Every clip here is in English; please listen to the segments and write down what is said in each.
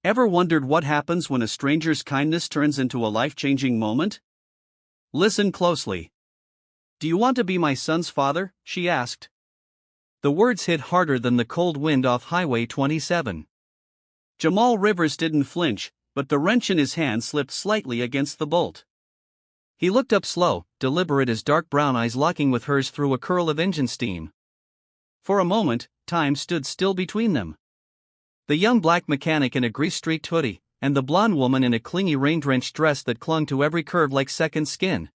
Ever wondered what happens when a stranger's kindness turns into a life-changing moment? Listen closely. "Do you want to be my son's father?" she asked. The words hit harder than the cold wind off Highway 27. Jamal Rivers didn't flinch, but the wrench in his hand slipped slightly against the bolt. He looked up slow, deliberate, his dark brown eyes locking with hers through a curl of engine steam. For a moment, time stood still between them. The young black mechanic in a grease-streaked hoodie, and the blonde woman in a clingy rain-drenched dress that clung to every curve like second skin.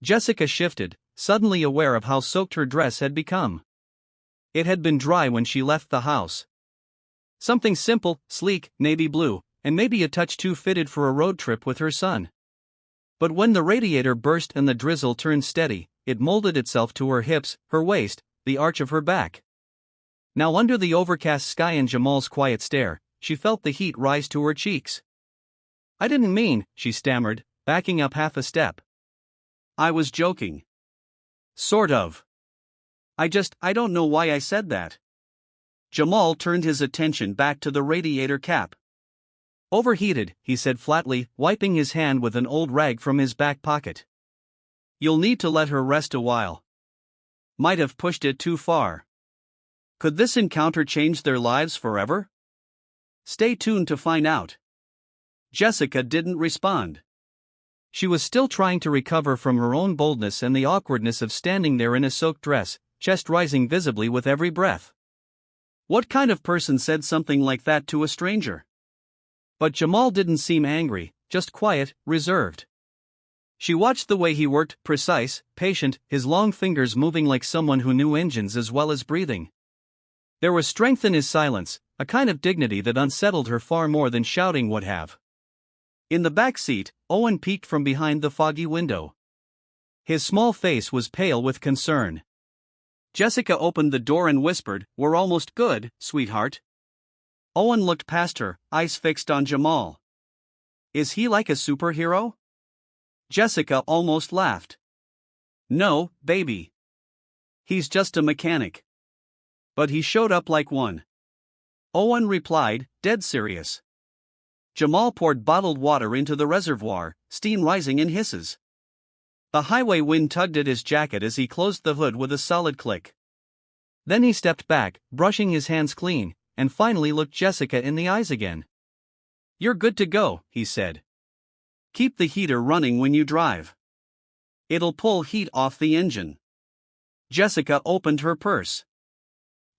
Jessica shifted, suddenly aware of how soaked her dress had become. It had been dry when she left the house. Something simple, sleek, navy blue, and maybe a touch too fitted for a road trip with her son. But when the radiator burst and the drizzle turned steady, it molded itself to her hips, her waist, the arch of her back. Now, under the overcast sky and Jamal's quiet stare, she felt the heat rise to her cheeks. "I didn't mean," she stammered, backing up half a step. "I was joking. Sort of. I don't know why I said that." Jamal turned his attention back to the radiator cap. "Overheated," he said flatly, wiping his hand with an old rag from his back pocket. "You'll need to let her rest a while. Might have pushed it too far." Could this encounter change their lives forever? Stay tuned to find out. Jessica didn't respond. She was still trying to recover from her own boldness and the awkwardness of standing there in a soaked dress, chest rising visibly with every breath. What kind of person said something like that to a stranger? But Jamal didn't seem angry, just quiet, reserved. She watched the way he worked, precise, patient, his long fingers moving like someone who knew engines as well as breathing. There was strength in his silence, a kind of dignity that unsettled her far more than shouting would have. In the back seat, Owen peeked from behind the foggy window. His small face was pale with concern. Jessica opened the door and whispered, "We're almost good, sweetheart." Owen looked past her, eyes fixed on Jamal. "Is he like a superhero?" Jessica almost laughed. "No, baby. He's just a mechanic. But he showed up like one." Owen replied, dead serious. Jamal poured bottled water into the reservoir, steam rising in hisses. The highway wind tugged at his jacket as he closed the hood with a solid click. Then he stepped back, brushing his hands clean, and finally looked Jessica in the eyes again. "You're good to go," he said. "Keep the heater running when you drive. It'll pull heat off the engine." Jessica opened her purse.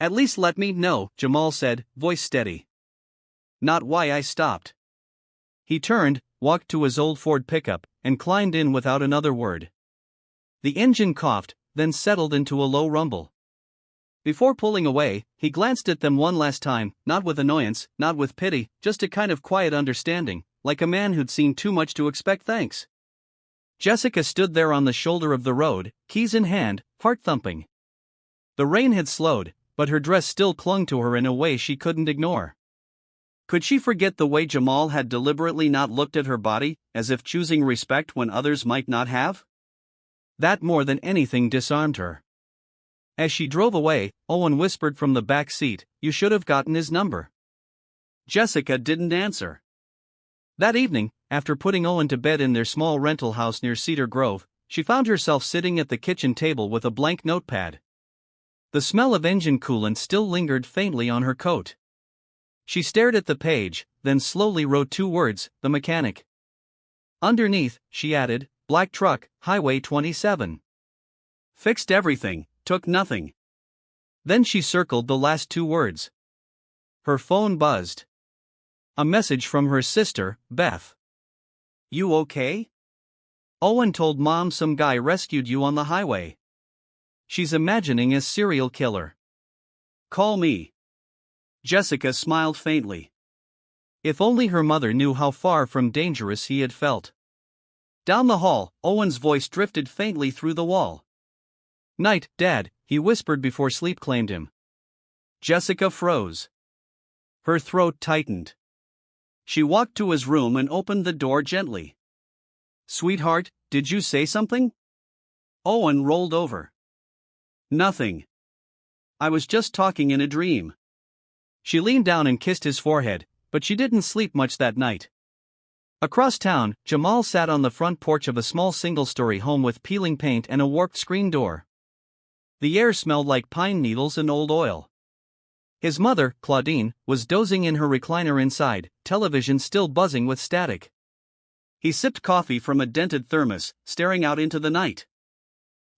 "At least let me know," Jamal said, voice steady. "Not why I stopped." He turned, walked to his old Ford pickup, and climbed in without another word. The engine coughed, then settled into a low rumble. Before pulling away, he glanced at them one last time, not with annoyance, not with pity, just a kind of quiet understanding, like a man who'd seen too much to expect thanks. Jessica stood there on the shoulder of the road, keys in hand, heart thumping. The rain had slowed, but her dress still clung to her in a way she couldn't ignore. Could she forget the way Jamal had deliberately not looked at her body, as if choosing respect when others might not have? That more than anything disarmed her. As she drove away, Owen whispered from the back seat, "You should have gotten his number." Jessica didn't answer. That evening, after putting Owen to bed in their small rental house near Cedar Grove, she found herself sitting at the kitchen table with a blank notepad. The smell of engine coolant still lingered faintly on her coat. She stared at the page, then slowly wrote 2 words, "The mechanic." Underneath, she added, "Black truck, Highway 27. Fixed everything, took nothing." Then she circled the last 2 words. Her phone buzzed. A message from her sister, Beth. "You okay? Owen told Mom some guy rescued you on the highway. She's imagining a serial killer. Call me." Jessica smiled faintly. If only her mother knew how far from dangerous he had felt. Down the hall, Owen's voice drifted faintly through the wall. "Night, Dad," he whispered before sleep claimed him. Jessica froze. Her throat tightened. She walked to his room and opened the door gently. "Sweetheart, did you say something?" Owen rolled over. "Nothing. I was just talking in a dream." She leaned down and kissed his forehead, but she didn't sleep much that night. Across town, Jamal sat on the front porch of a small single-story home with peeling paint and a warped screen door. The air smelled like pine needles and old oil. His mother, Claudine, was dozing in her recliner inside, television still buzzing with static. He sipped coffee from a dented thermos, staring out into the night.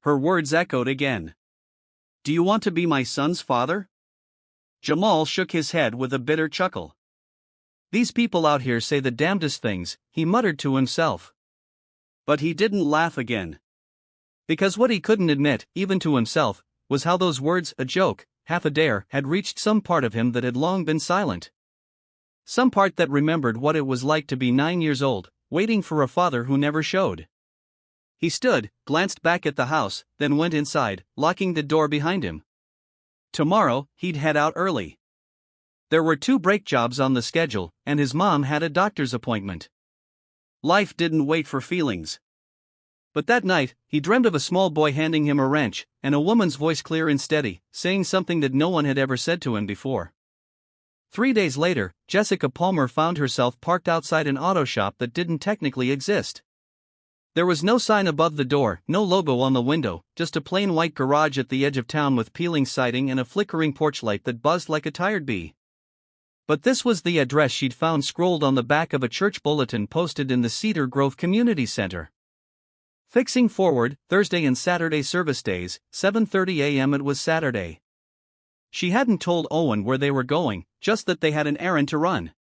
Her words echoed again. "Do you want to be my son's father?" Jamal shook his head with a bitter chuckle. "These people out here say the damnedest things," he muttered to himself. But he didn't laugh again. Because what he couldn't admit, even to himself, was how those words, a joke, half a dare, had reached some part of him that had long been silent. Some part that remembered what it was like to be 9 years old, waiting for a father who never showed. He stood, glanced back at the house, then went inside, locking the door behind him. Tomorrow, he'd head out early. There were 2 brake jobs on the schedule, and his mom had a doctor's appointment. Life didn't wait for feelings. But that night, he dreamed of a small boy handing him a wrench, and a woman's voice clear and steady, saying something that no one had ever said to him before. 3 days later, Jessica Palmer found herself parked outside an auto shop that didn't technically exist. There was no sign above the door, no logo on the window, just a plain white garage at the edge of town with peeling siding and a flickering porch light that buzzed like a tired bee. But this was the address she'd found scrolled on the back of a church bulletin posted in the Cedar Grove Community Center. Fixing forward, Thursday and Saturday service days, 7:30 a.m. It was Saturday. She hadn't told Owen where they were going, just that they had an errand to run.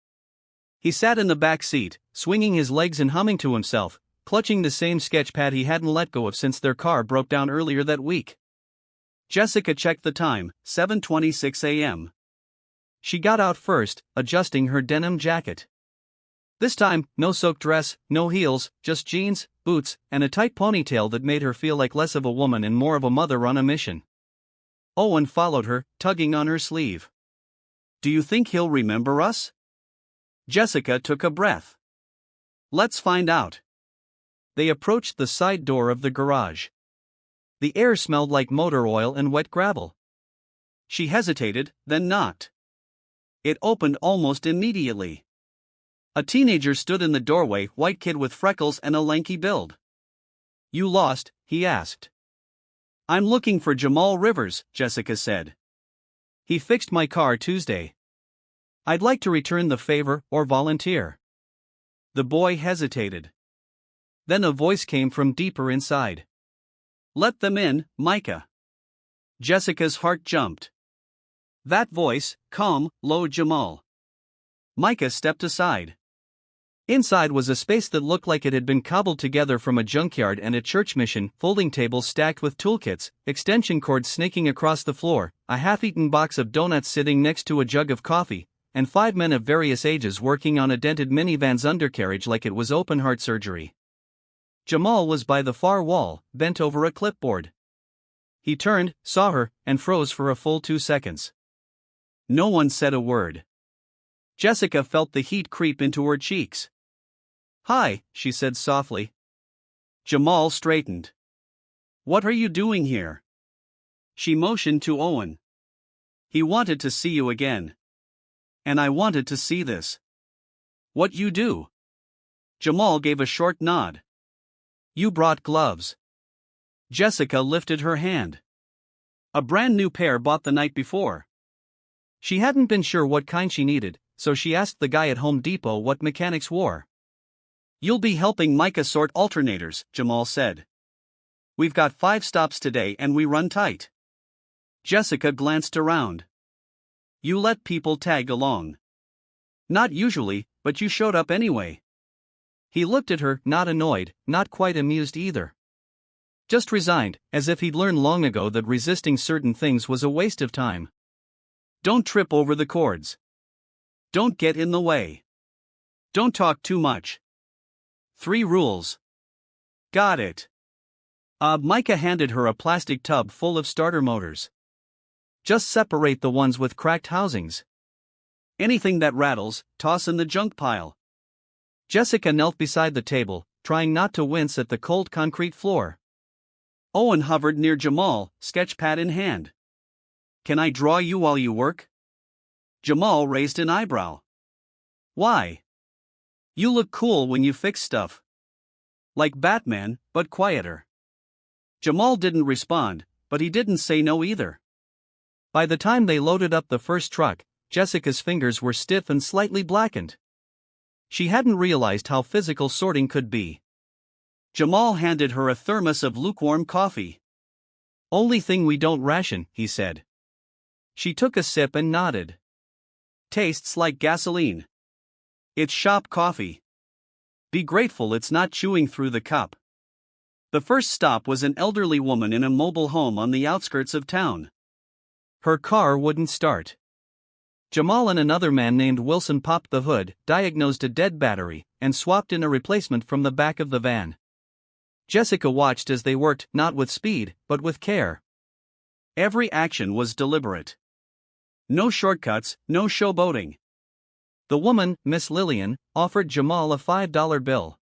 He sat in the back seat, swinging his legs and humming to himself, clutching the same sketch pad he hadn't let go of since their car broke down earlier that week. Jessica checked the time, 7:26 a.m. She got out first, adjusting her denim jacket. This time, no soaked dress, no heels, just jeans, boots, and a tight ponytail that made her feel like less of a woman and more of a mother on a mission. Owen followed her, tugging on her sleeve. "Do you think he'll remember us?" Jessica took a breath. "Let's find out." They approached the side door of the garage. The air smelled like motor oil and wet gravel. She hesitated, then knocked. It opened almost immediately. A teenager stood in the doorway, white kid with freckles and a lanky build. "You lost?" he asked. "I'm looking for Jamal Rivers," Jessica said. "He fixed my car Tuesday. I'd like to return the favor or volunteer." The boy hesitated. Then a voice came from deeper inside. "Let them in, Micah." Jessica's heart jumped. That voice, calm, low Jamal. Micah stepped aside. Inside was a space that looked like it had been cobbled together from a junkyard and a church mission, folding tables stacked with toolkits, extension cords snaking across the floor, a half-eaten box of donuts sitting next to a jug of coffee, and 5 men of various ages working on a dented minivan's undercarriage like it was open-heart surgery. Jamal was by the far wall, bent over a clipboard. He turned, saw her, and froze for a full 2 seconds. No one said a word. Jessica felt the heat creep into her cheeks. "Hi," she said softly. Jamal straightened. "What are you doing here?" She motioned to Owen. "He wanted to see you again. And I wanted to see this." "What you do?" Jamal gave a short nod. "You brought gloves." Jessica lifted her hand. "A brand new pair bought the night before." She hadn't been sure what kind she needed, so she asked the guy at Home Depot what mechanics wore. "You'll be helping Micah sort alternators," Jamal said. "We've got 5 stops today and we run tight." Jessica glanced around. "You let people tag along." "Not usually, but you showed up anyway." He looked at her, not annoyed, not quite amused either. Just resigned, as if he'd learned long ago that resisting certain things was a waste of time. "Don't trip over the cords. Don't get in the way. Don't talk too much. 3 rules." "Got it." Micah handed her a plastic tub full of starter motors. "Just separate the ones with cracked housings. Anything that rattles, toss in the junk pile." Jessica knelt beside the table, trying not to wince at the cold concrete floor. Owen hovered near Jamal, sketchpad in hand. "Can I draw you while you work?" Jamal raised an eyebrow. Why? You look cool when you fix stuff. Like Batman, but quieter. Jamal didn't respond, but he didn't say no either. By the time they loaded up the first truck, Jessica's fingers were stiff and slightly blackened. She hadn't realized how physical sorting could be. Jamal handed her a thermos of lukewarm coffee. Only thing we don't ration, he said. She took a sip and nodded. Tastes like gasoline. It's shop coffee. Be grateful it's not chewing through the cup. The first stop was an elderly woman in a mobile home on the outskirts of town. Her car wouldn't start. Jamal and another man named Wilson popped the hood, diagnosed a dead battery, and swapped in a replacement from the back of the van. Jessica watched as they worked, not with speed, but with care. Every action was deliberate. No shortcuts, no showboating. The woman, Miss Lillian, offered Jamal a $5 bill.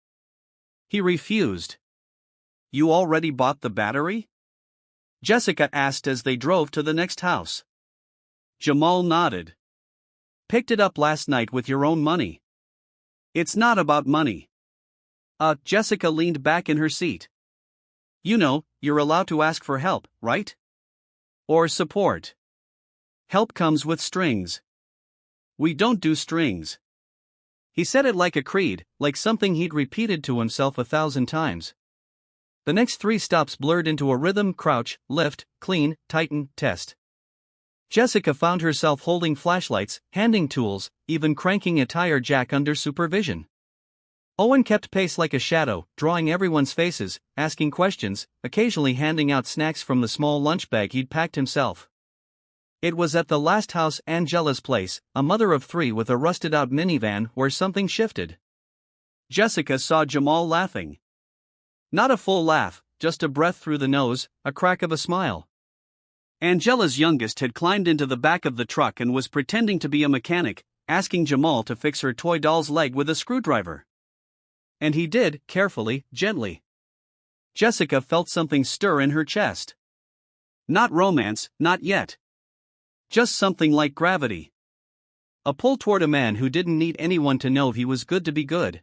He refused. You already bought the battery? Jessica asked as they drove to the next house. Jamal nodded. Picked it up last night with your own money. It's not about money. Jessica leaned back in her seat. You know, you're allowed to ask for help, right? Or support. Help comes with strings. We don't do strings. He said it like a creed, like something he'd repeated to himself 1,000 times. The next 3 stops blurred into a rhythm: crouch, lift, clean, tighten, test. Jessica found herself holding flashlights, handing tools, even cranking a tire jack under supervision. Owen kept pace like a shadow, drawing everyone's faces, asking questions, occasionally handing out snacks from the small lunch bag he'd packed himself. It was at the last house, Angela's place, a mother of 3 with a rusted-out minivan, where something shifted. Jessica saw Jamal laughing. Not a full laugh, just a breath through the nose, a crack of a smile. Angela's youngest had climbed into the back of the truck and was pretending to be a mechanic, asking Jamal to fix her toy doll's leg with a screwdriver. And he did, carefully, gently. Jessica felt something stir in her chest. Not romance, not yet. Just something like gravity. A pull toward a man who didn't need anyone to know he was good to be good.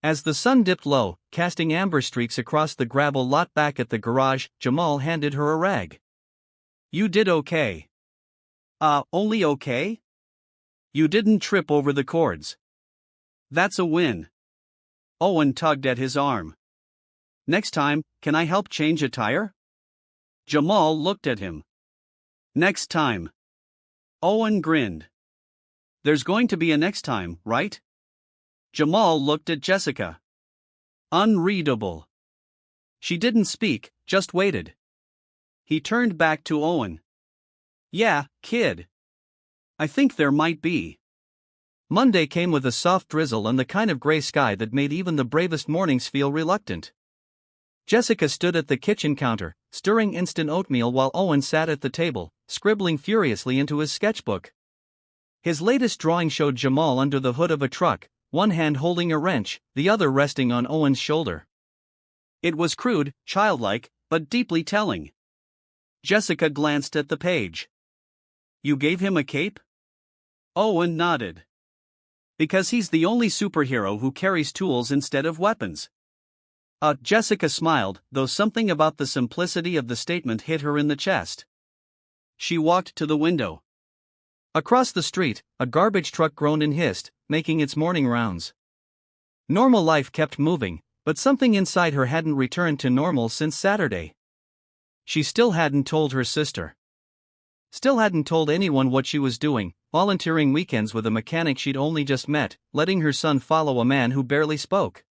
As the sun dipped low, casting amber streaks across the gravel lot back at the garage, Jamal handed her a rag. You did okay. Only okay? You didn't trip over the cords. That's a win. Owen tugged at his arm. Next time, can I help change a tire? Jamal looked at him. Next time. Owen grinned. There's going to be a next time, right? Jamal looked at Jessica. Unreadable. She didn't speak, just waited. He turned back to Owen. Yeah, kid. I think there might be. Monday came with a soft drizzle and the kind of gray sky that made even the bravest mornings feel reluctant. Jessica stood at the kitchen counter, stirring instant oatmeal while Owen sat at the table, scribbling furiously into his sketchbook. His latest drawing showed Jamal under the hood of a truck, one hand holding a wrench, the other resting on Owen's shoulder. It was crude, childlike, but deeply telling. Jessica glanced at the page. You gave him a cape? Owen nodded. Because he's the only superhero who carries tools instead of weapons. Jessica smiled, though something about the simplicity of the statement hit her in the chest. She walked to the window. Across the street, a garbage truck groaned and hissed, making its morning rounds. Normal life kept moving, but something inside her hadn't returned to normal since Saturday. She still hadn't told her sister. Still hadn't told anyone what she was doing, volunteering weekends with a mechanic she'd only just met, letting her son follow a man who barely spoke.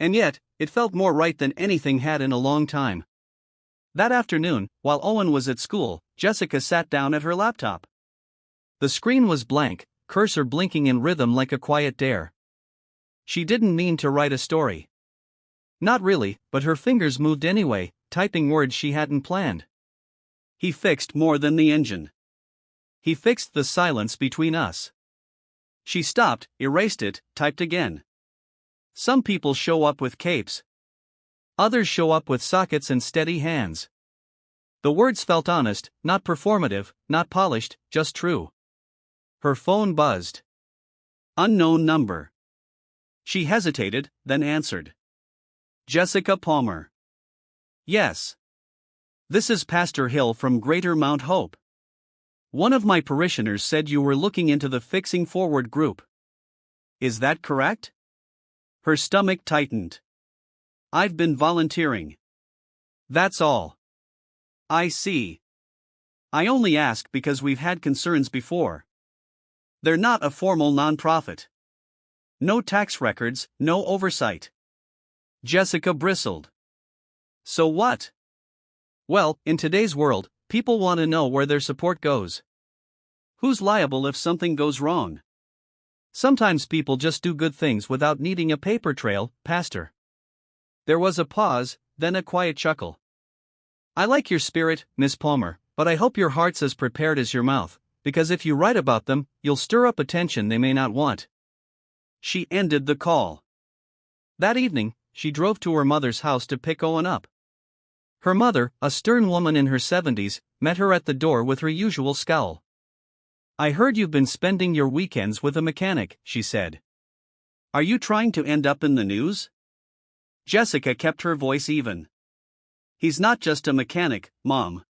And yet, it felt more right than anything had in a long time. That afternoon, while Owen was at school, Jessica sat down at her laptop. The screen was blank, cursor blinking in rhythm like a quiet dare. She didn't mean to write a story. Not really, but her fingers moved anyway, typing words she hadn't planned. He fixed more than the engine. He fixed the silence between us. She stopped, erased it, typed again. Some people show up with capes. Others show up with sockets and steady hands. The words felt honest, not performative, not polished, just true. Her phone buzzed. Unknown number. She hesitated, then answered. Jessica Palmer. Yes. This is Pastor Hill from Greater Mount Hope. One of my parishioners said you were looking into the Fixing Forward group. Is that correct? Her stomach tightened. I've been volunteering. That's all. I see. I only ask because we've had concerns before. They're not a formal nonprofit. No tax records, no oversight. Jessica bristled. So what? Well, in today's world, people want to know where their support goes. Who's liable if something goes wrong? Sometimes people just do good things without needing a paper trail, Pastor. There was a pause, then a quiet chuckle. I like your spirit, Miss Palmer, but I hope your heart's as prepared as your mouth, because if you write about them, you'll stir up attention they may not want. She ended the call. That evening, she drove to her mother's house to pick Owen up. Her mother, a stern woman in her 70s, met her at the door with her usual scowl. I heard you've been spending your weekends with a mechanic, she said. Are you trying to end up in the news? Jessica kept her voice even. He's not just a mechanic, Mom.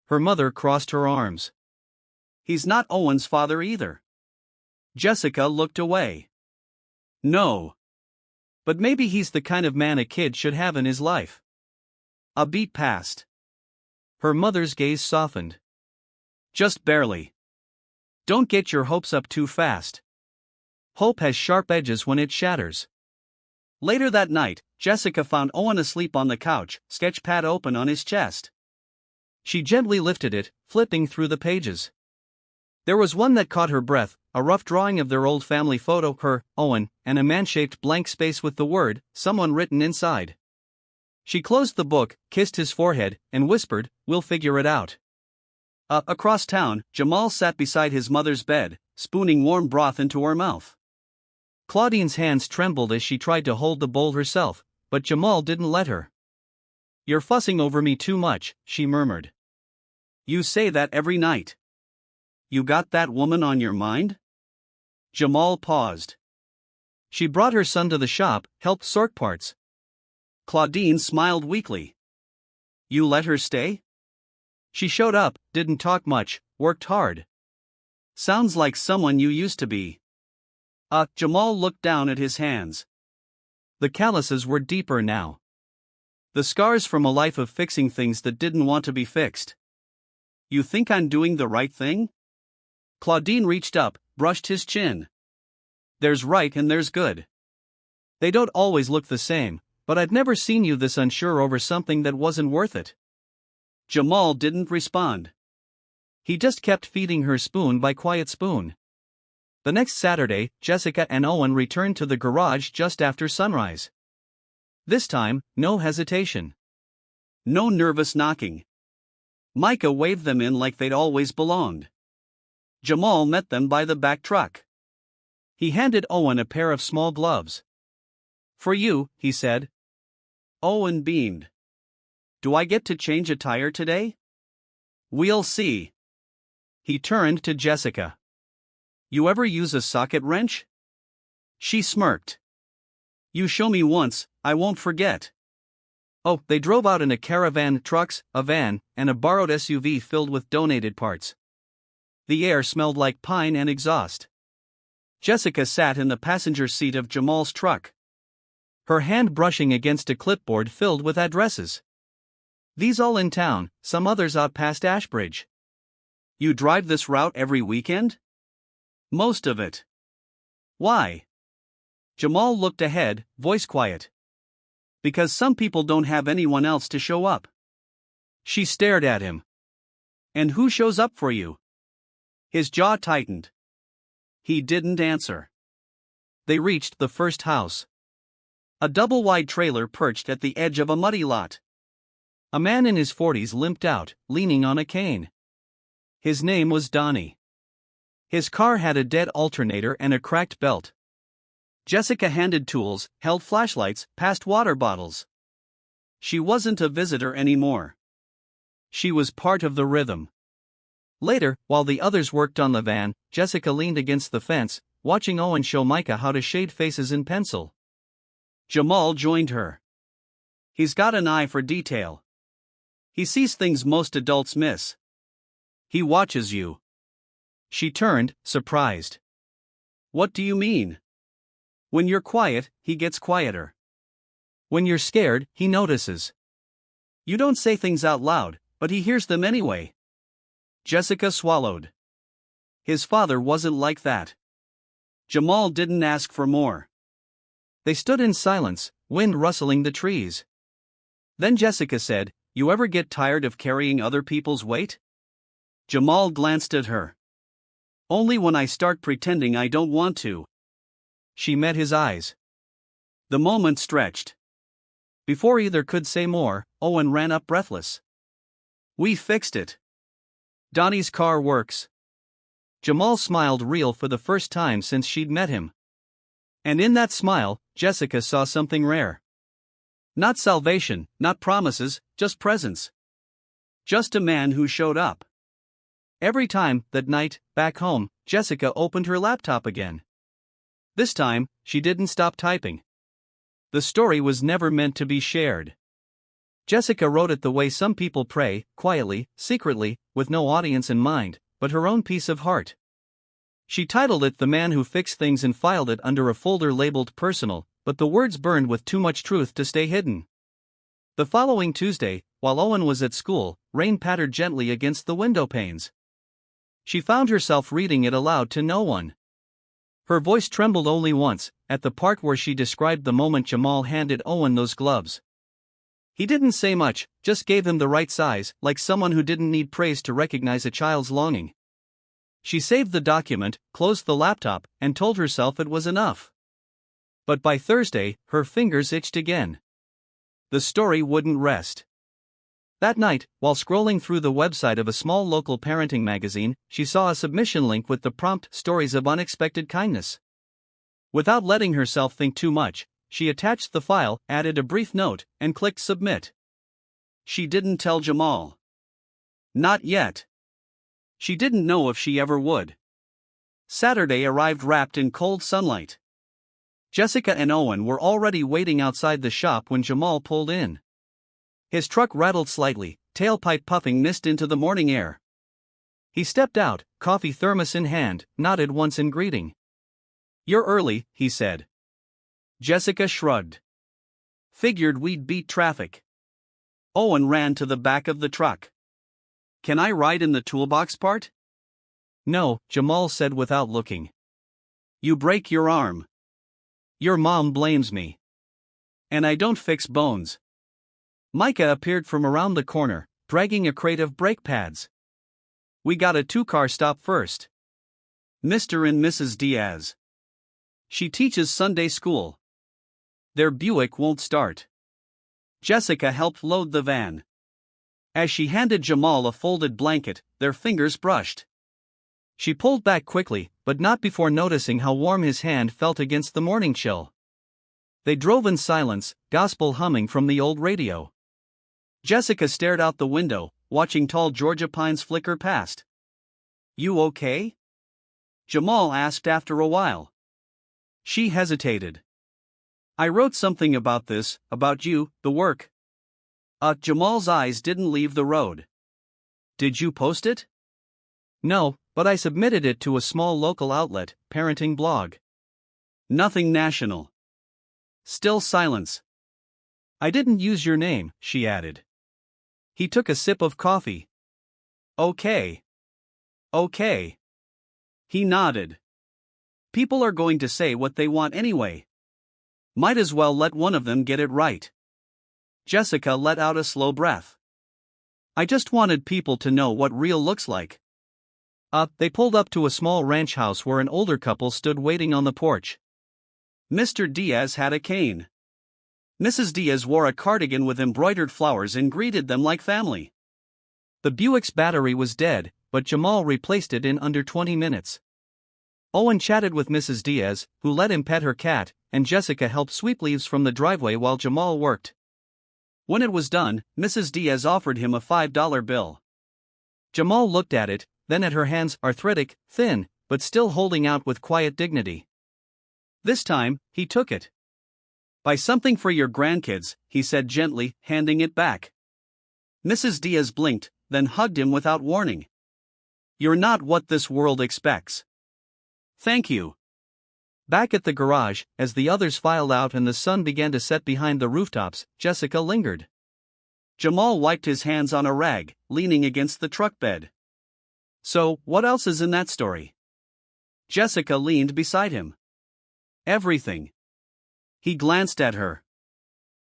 Her mother crossed her arms. He's not Owen's father either. Jessica looked away. No. But maybe he's the kind of man a kid should have in his life. A beat passed. Her mother's gaze softened. Just barely. Don't get your hopes up too fast. Hope has sharp edges when it shatters. Later that night, Jessica found Owen asleep on the couch, sketchpad open on his chest. She gently lifted it, flipping through the pages. There was one that caught her breath, a rough drawing of their old family photo, her, Owen, and a man-shaped blank space with the word, someone written inside. She closed the book, kissed his forehead, and whispered, we'll figure it out. Across town, Jamal sat beside his mother's bed, spooning warm broth into her mouth. Claudine's hands trembled as she tried to hold the bowl herself, but Jamal didn't let her. You're fussing over me too much, she murmured. You say that every night. You got that woman on your mind? Jamal paused. She brought her son to the shop, helped sort parts. Claudine smiled weakly. You let her stay? She showed up, didn't talk much, worked hard. Sounds like someone you used to be. Jamal looked down at his hands. The calluses were deeper now. The scars from a life of fixing things that didn't want to be fixed. You think I'm doing the right thing? Claudine reached up, brushed his chin. There's right and there's good. They don't always look the same, but I've never seen you this unsure over something that wasn't worth it. Jamal didn't respond. He just kept feeding her spoon by quiet spoon. The next Saturday, Jessica and Owen returned to the garage just after sunrise. This time, no hesitation. No nervous knocking. Micah waved them in like they'd always belonged. Jamal met them by the back truck. He handed Owen a pair of small gloves. For you, he said. Owen beamed. Do I get to change a tire today? We'll see. He turned to Jessica. You ever use a socket wrench? She smirked. You show me once, I won't forget. Oh, they drove out in a caravan, trucks, a van, and a borrowed SUV filled with donated parts. The air smelled like pine and exhaust. Jessica sat in the passenger seat of Jamal's truck. Her hand brushing against a clipboard filled with addresses. These all in town, some others out past Ashbridge. You drive this route every weekend? Most of it. Why? Jamal looked ahead, voice quiet. Because some people don't have anyone else to show up. She stared at him. And who shows up for you? His jaw tightened. He didn't answer. They reached the first house. A double-wide trailer perched at the edge of a muddy lot. A man in his 40s limped out, leaning on a cane. His name was Donnie. His car had a dead alternator and a cracked belt. Jessica handed tools, held flashlights, passed water bottles. She wasn't a visitor anymore. She was part of the rhythm. Later, while the others worked on the van, Jessica leaned against the fence, watching Owen show Micah how to shade faces in pencil. Jamal joined her. He's got an eye for detail. He sees things most adults miss. He watches you. She turned, surprised. What do you mean? When you're quiet, he gets quieter. When you're scared, he notices. You don't say things out loud, but he hears them anyway. Jessica swallowed. His father wasn't like that. Jamal didn't ask for more. They stood in silence, wind rustling the trees. Then Jessica said, "You ever get tired of carrying other people's weight?" Jamal glanced at her. "Only when I start pretending I don't want to." She met his eyes. The moment stretched. Before either could say more, Owen ran up breathless. "We fixed it. Donnie's car works." Jamal smiled real for the first time since she'd met him. And in that smile, Jessica saw something rare. Not salvation, not promises, just presence. Just a man who showed up. Every time, that night, back home, Jessica opened her laptop again. This time, she didn't stop typing. The story was never meant to be shared. Jessica wrote it the way some people pray, quietly, secretly, with no audience in mind, but her own peace of heart. She titled it "The Man Who Fixed Things" and filed it under a folder labeled "Personal," but the words burned with too much truth to stay hidden. The following Tuesday, while Owen was at school, rain pattered gently against the window panes. She found herself reading it aloud to no one. Her voice trembled only once, at the part where she described the moment Jamal handed Owen those gloves. He didn't say much, just gave them the right size, like someone who didn't need praise to recognize a child's longing. She saved the document, closed the laptop, and told herself it was enough. But by Thursday, her fingers itched again. The story wouldn't rest. That night, while scrolling through the website of a small local parenting magazine, she saw a submission link with the prompt "Stories of Unexpected Kindness." Without letting herself think too much, she attached the file, added a brief note, and clicked submit. She didn't tell Jamal. Not yet. She didn't know if she ever would. Saturday arrived wrapped in cold sunlight. Jessica and Owen were already waiting outside the shop when Jamal pulled in. His truck rattled slightly, tailpipe puffing mist into the morning air. He stepped out, coffee thermos in hand, nodded once in greeting. "You're early," he said. Jessica shrugged. "Figured we'd beat traffic." Owen ran to the back of the truck. "Can I ride in the toolbox part?" "No," Jamal said without looking. "You break your arm." "Your mom blames me. And I don't fix bones." Micah appeared from around the corner, dragging a crate of brake pads. "We got a 2-car stop first. Mr. and Mrs. Diaz. She teaches Sunday school. Their Buick won't start." Jessica helped load the van. As she handed Jamal a folded blanket, their fingers brushed. She pulled back quickly, but not before noticing how warm his hand felt against the morning chill. They drove in silence, gospel humming from the old radio. Jessica stared out the window, watching tall Georgia pines flicker past. "You okay?" Jamal asked after a while. She hesitated. "I wrote something about this, about you, the work." Jamal's eyes didn't leave the road. "Did you post it?" "No, but I submitted it to a small local outlet, parenting blog." "Nothing national." Still silence. "I didn't use your name," she added. He took a sip of coffee. "Okay. Okay." He nodded. "People are going to say what they want anyway. Might as well let one of them get it right." Jessica let out a slow breath. "I just wanted people to know what real looks like." They pulled up to a small ranch house where an older couple stood waiting on the porch. Mr. Diaz had a cane. Mrs. Diaz wore a cardigan with embroidered flowers and greeted them like family. The Buick's battery was dead, but Jamal replaced it in under 20 minutes. Owen chatted with Mrs. Diaz, who let him pet her cat, and Jessica helped sweep leaves from the driveway while Jamal worked. When it was done, Mrs. Diaz offered him a $5 bill. Jamal looked at it, then at her hands, arthritic, thin, but still holding out with quiet dignity. This time, he took it. "Buy something for your grandkids," he said gently, handing it back. Mrs. Diaz blinked, then hugged him without warning. "You're not what this world expects." "Thank you." Back at the garage, as the others filed out and the sun began to set behind the rooftops, Jessica lingered. Jamal wiped his hands on a rag, leaning against the truck bed. "So, what else is in that story?" Jessica leaned beside him. "Everything." He glanced at her.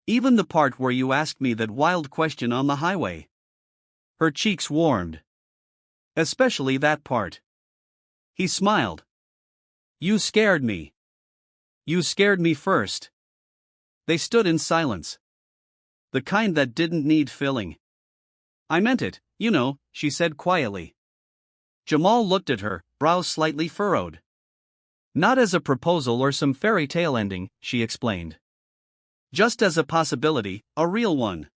"Even the part where you asked me that wild question on the highway." Her cheeks warmed. "Especially that part." He smiled. "You scared me." "You scared me first." They stood in silence. "The kind that didn't need filling." "I meant it, you know," she said quietly. Jamal looked at her, brows slightly furrowed. "Not as a proposal or some fairy tale ending," she explained. "Just as a possibility, a real one."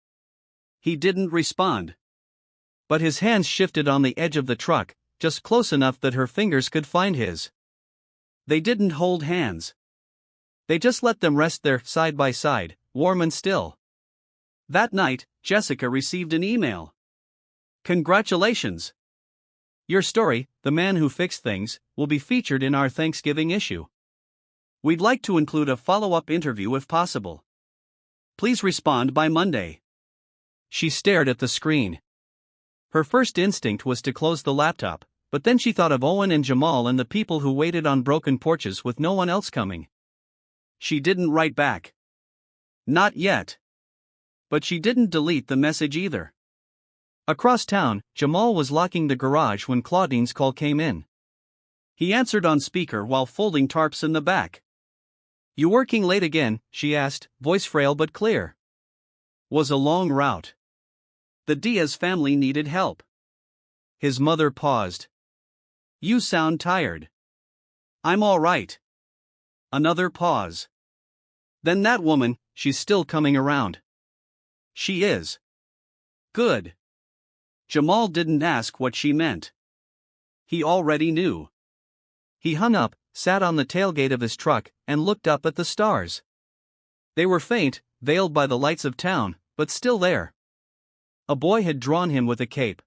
He didn't respond. But his hands shifted on the edge of the truck, just close enough that her fingers could find his. They didn't hold hands. They just let them rest there, side by side, warm and still. That night, Jessica received an email. "Congratulations! Your story, 'The Man Who Fixed Things,' will be featured in our Thanksgiving issue. We'd like to include a follow-up interview if possible. Please respond by Monday." She stared at the screen. Her first instinct was to close the laptop, but then she thought of Owen and Jamal and the people who waited on broken porches with no one else coming. She didn't write back. Not yet. But she didn't delete the message either. Across town, Jamal was locking the garage when Claudine's call came in. He answered on speaker while folding tarps in the back. "You working late again?" she asked, voice frail but clear. "Was a long route. The Diaz family needed help." His mother paused. "You sound tired." "I'm all right." Another pause. "Then that woman, she's still coming around." "She is." "Good." Jamal didn't ask what she meant. He already knew. He hung up, sat on the tailgate of his truck, and looked up at the stars. They were faint, veiled by the lights of town, but still there. A boy had drawn him with a cape.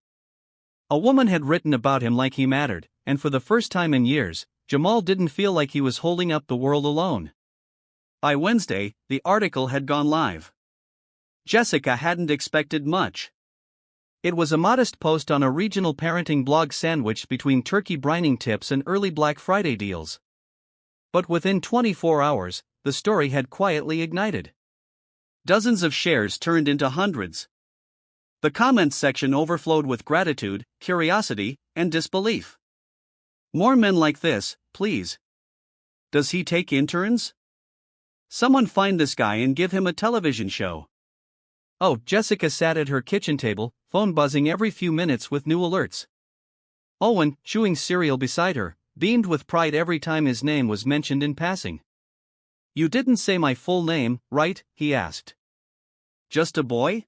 A woman had written about him like he mattered, and for the first time in years, Jamal didn't feel like he was holding up the world alone. By Wednesday, the article had gone live. Jessica hadn't expected much. It was a modest post on a regional parenting blog sandwiched between turkey brining tips and early Black Friday deals. But within 24 hours, the story had quietly ignited. Dozens of shares turned into hundreds. The comments section overflowed with gratitude, curiosity, and disbelief. "More men like this, please. Does he take interns? Someone find this guy and give him a television show." Oh, Jessica sat at her kitchen table, phone buzzing every few minutes with new alerts. Owen, chewing cereal beside her, beamed with pride every time his name was mentioned in passing. "You didn't say my full name, right?" he asked. "Just a boy?"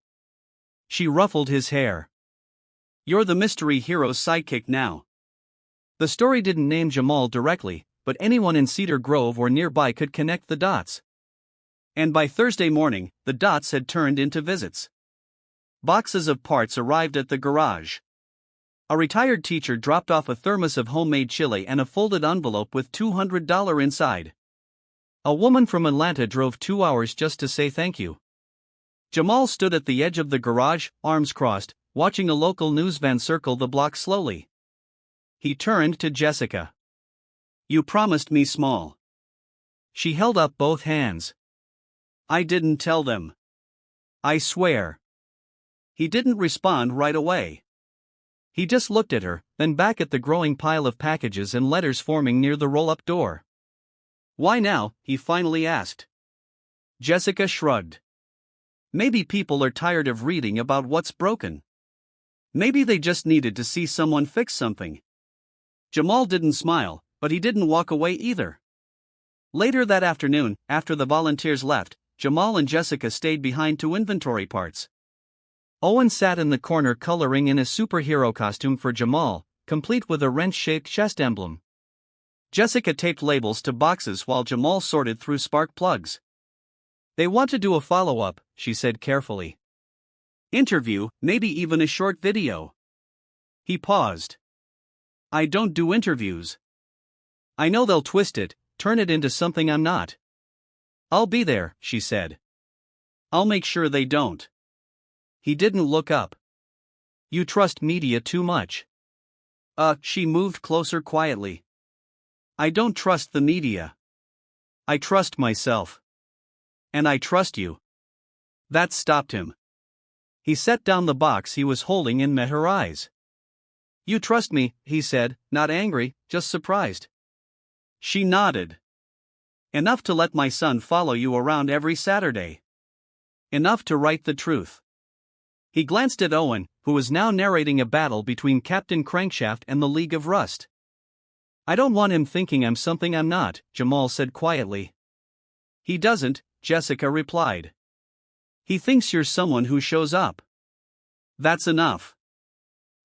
She ruffled his hair. "You're the mystery hero's sidekick now." The story didn't name Jamal directly, but anyone in Cedar Grove or nearby could connect the dots. And by Thursday morning, the dots had turned into visits. Boxes of parts arrived at the garage. A retired teacher dropped off a thermos of homemade chili and a folded envelope with $200 inside. A woman from Atlanta drove 2 hours just to say thank you. Jamal stood at the edge of the garage, arms crossed, watching a local news van circle the block slowly. He turned to Jessica. "You promised me small." She held up both hands. "I didn't tell them. I swear." He didn't respond right away. He just looked at her, then back at the growing pile of packages and letters forming near the roll-up door. "Why now?" he finally asked. Jessica shrugged. "Maybe people are tired of reading about what's broken. Maybe they just needed to see someone fix something." Jamal didn't smile, but he didn't walk away either. Later that afternoon, after the volunteers left, Jamal and Jessica stayed behind to inventory parts. Owen sat in the corner coloring in a superhero costume for Jamal, complete with a wrench-shaped chest emblem. Jessica taped labels to boxes while Jamal sorted through spark plugs. They want to do a follow-up, she said carefully. Interview, maybe even a short video. He paused. I don't do interviews. I know they'll twist it, turn it into something I'm not. I'll be there, she said. I'll make sure they don't. He didn't look up. You trust media too much. She moved closer quietly. I don't trust the media. I trust myself. And I trust you. That stopped him. He set down the box he was holding and met her eyes. You trust me, he said, not angry, just surprised. She nodded. Enough to let my son follow you around every Saturday. Enough to write the truth. He glanced at Owen, who was now narrating a battle between Captain Crankshaft and the League of Rust. I don't want him thinking I'm something I'm not, Jamal said quietly. He doesn't, Jessica replied. He thinks you're someone who shows up. That's enough.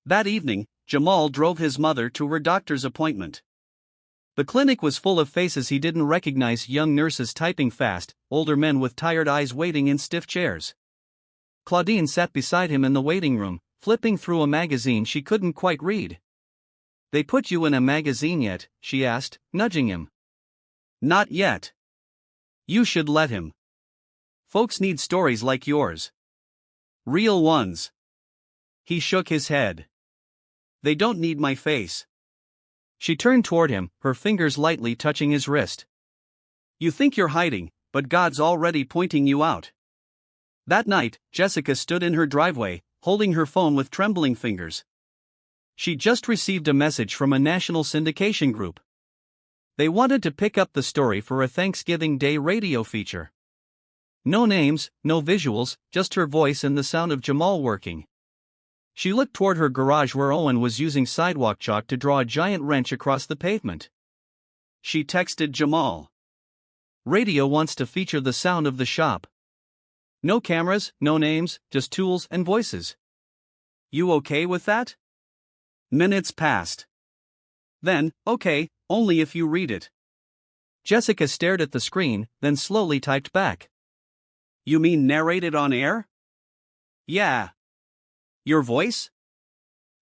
That evening, Jamal drove his mother to her doctor's appointment. The clinic was full of faces he didn't recognize, young nurses typing fast, older men with tired eyes waiting in stiff chairs. Claudine sat beside him in the waiting room, flipping through a magazine she couldn't quite read. They put you in a magazine yet? She asked, nudging him. Not yet. You should let him. Folks need stories like yours. Real ones. He shook his head. They don't need my face. She turned toward him, her fingers lightly touching his wrist. You think you're hiding, but God's already pointing you out. That night, Jessica stood in her driveway, holding her phone with trembling fingers. She'd just received a message from a national syndication group. They wanted to pick up the story for a Thanksgiving Day radio feature. No names, no visuals, just her voice and the sound of Jamal working. She looked toward her garage where Owen was using sidewalk chalk to draw a giant wrench across the pavement. She texted Jamal. Radio wants to feature the sound of the shop. No cameras, no names, just tools and voices. You okay with that? Minutes passed. Then, okay, only if you read it. Jessica stared at the screen, then slowly typed back. You mean narrated on air? Yeah. Your voice?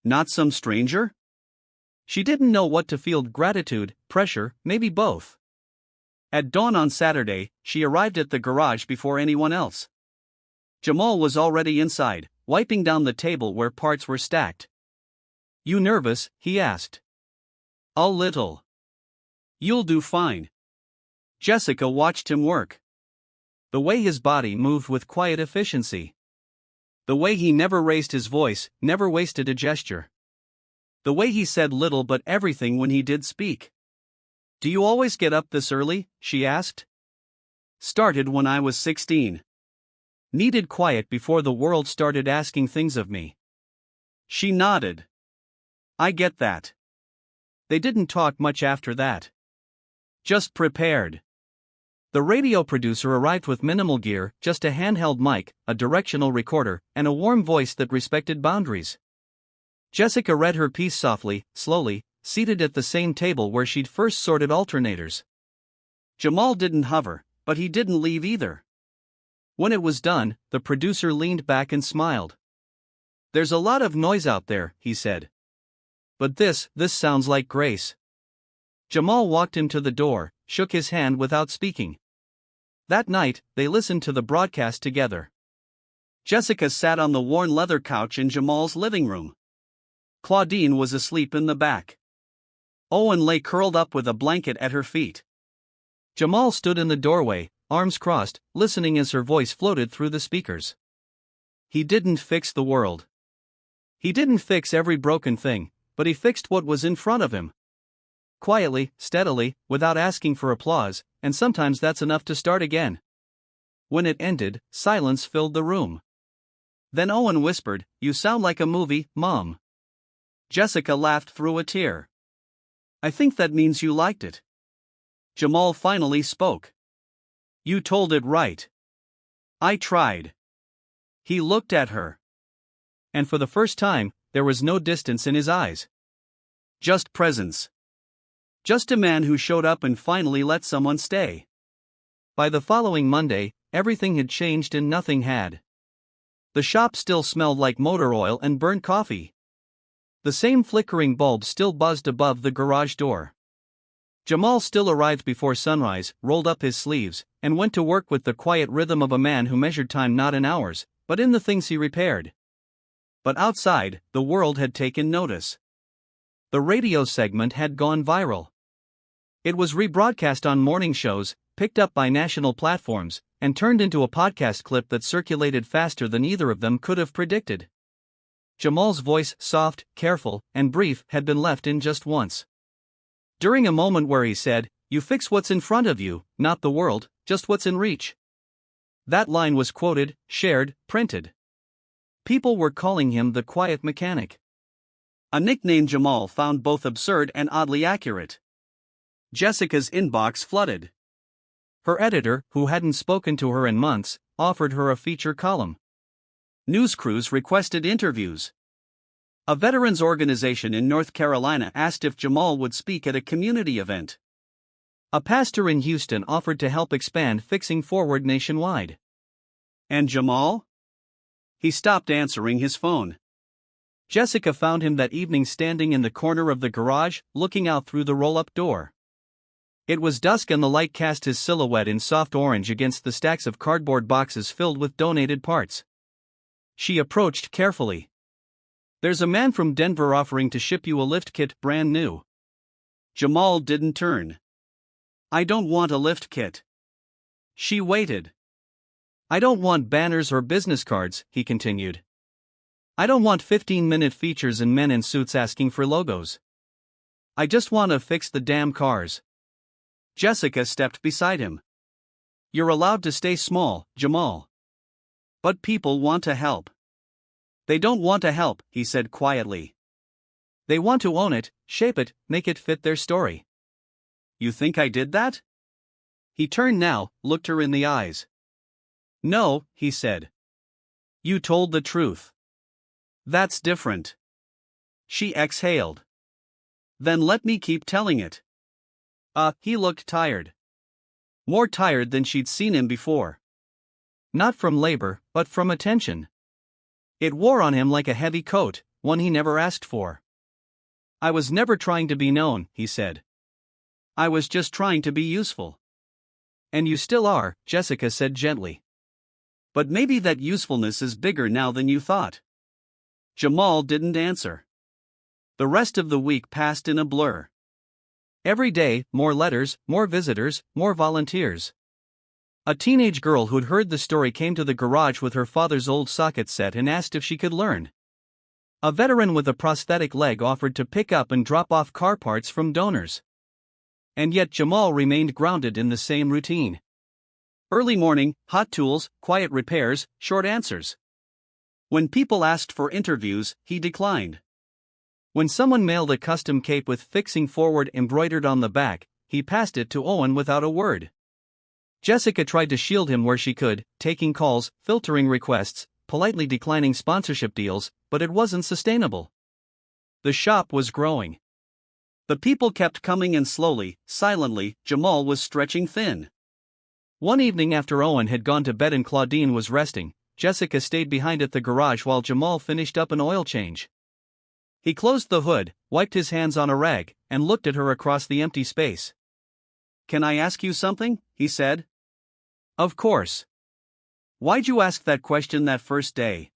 Not some stranger? She didn't know what to feel, gratitude, pressure, maybe both. At dawn on Saturday, she arrived at the garage before anyone else. Jamal was already inside, wiping down the table where parts were stacked. You nervous? He asked. A little. You'll do fine. Jessica watched him work. The way his body moved with quiet efficiency. The way he never raised his voice, never wasted a gesture. The way he said little but everything when he did speak. Do you always get up this early? She asked. Started when I was 16. Needed quiet before the world started asking things of me. She nodded. I get that. They didn't talk much after that. Just prepared. The radio producer arrived with minimal gear, just a handheld mic, a directional recorder, and a warm voice that respected boundaries. Jessica read her piece softly, slowly, seated at the same table where she'd first sorted alternators. Jamal didn't hover, but he didn't leave either. When it was done, the producer leaned back and smiled. There's a lot of noise out there, he said. But this sounds like grace. Jamal walked him to the door, shook his hand without speaking. That night, they listened to the broadcast together. Jessica sat on the worn leather couch in Jamal's living room. Claudine was asleep in the back. Owen lay curled up with a blanket at her feet. Jamal stood in the doorway, arms crossed, listening as her voice floated through the speakers. He didn't fix the world. He didn't fix every broken thing, but he fixed what was in front of him. Quietly, steadily, without asking for applause, and sometimes that's enough to start again. When it ended, silence filled the room. Then Owen whispered, "You sound like a movie, Mom." Jessica laughed through a tear. I think that means you liked it. Jamal finally spoke. You told it right. I tried. He looked at her. And for the first time, there was no distance in his eyes. Just presence. Just a man who showed up and finally let someone stay. By the following Monday, everything had changed and nothing had. The shop still smelled like motor oil and burnt coffee. The same flickering bulb still buzzed above the garage door. Jamal still arrived before sunrise, rolled up his sleeves, and went to work with the quiet rhythm of a man who measured time not in hours, but in the things he repaired. But outside, the world had taken notice. The radio segment had gone viral. It was rebroadcast on morning shows, picked up by national platforms, and turned into a podcast clip that circulated faster than either of them could have predicted. Jamal's voice, soft, careful, and brief, had been left in just once. During a moment where he said, "You fix what's in front of you, not the world, just what's in reach." That line was quoted, shared, printed. People were calling him the quiet mechanic. A nickname Jamal found both absurd and oddly accurate. Jessica's inbox flooded. Her editor, who hadn't spoken to her in months, offered her a feature column. News crews requested interviews. A veterans organization in North Carolina asked if Jamal would speak at a community event. A pastor in Houston offered to help expand Fixing Forward nationwide. And Jamal? He stopped answering his phone. Jessica found him that evening standing in the corner of the garage, looking out through the roll-up door. It was dusk and the light cast his silhouette in soft orange against the stacks of cardboard boxes filled with donated parts. She approached carefully. "There's a man from Denver offering to ship you a lift kit brand new." Jamal didn't turn. "I don't want a lift kit." She waited. "I don't want banners or business cards," he continued. "I don't want 15-minute features and men in suits asking for logos. I just want to fix the damn cars." Jessica stepped beside him. "You're allowed to stay small, Jamal. But people want to help." "They don't want to help," he said quietly. "They want to own it, shape it, make it fit their story." "You think I did that?" He turned now, looked her in the eyes. "No," he said. "You told the truth." "That's different." She exhaled. "Then let me keep telling it." He looked tired. More tired than she'd seen him before. Not from labor, but from attention. It wore on him like a heavy coat, one he never asked for. "I was never trying to be known," he said. "I was just trying to be useful." "And you still are," Jessica said gently. "But maybe that usefulness is bigger now than you thought." Jamal didn't answer. The rest of the week passed in a blur. Every day, more letters, more visitors, more volunteers. A teenage girl who'd heard the story came to the garage with her father's old socket set and asked if she could learn. A veteran with a prosthetic leg offered to pick up and drop off car parts from donors. And yet Jamal remained grounded in the same routine. Early morning, hot tools, quiet repairs, short answers. When people asked for interviews, he declined. When someone mailed a custom cape with Fixing Forward embroidered on the back, he passed it to Owen without a word. Jessica tried to shield him where she could, taking calls, filtering requests, politely declining sponsorship deals, but it wasn't sustainable. The shop was growing. The people kept coming and slowly, silently, Jamal was stretching thin. One evening after Owen had gone to bed and Claudine was resting, Jessica stayed behind at the garage while Jamal finished up an oil change. He closed the hood, wiped his hands on a rag, and looked at her across the empty space. "Can I ask you something?" he said. "Of course." "Why'd you ask that question that first day?"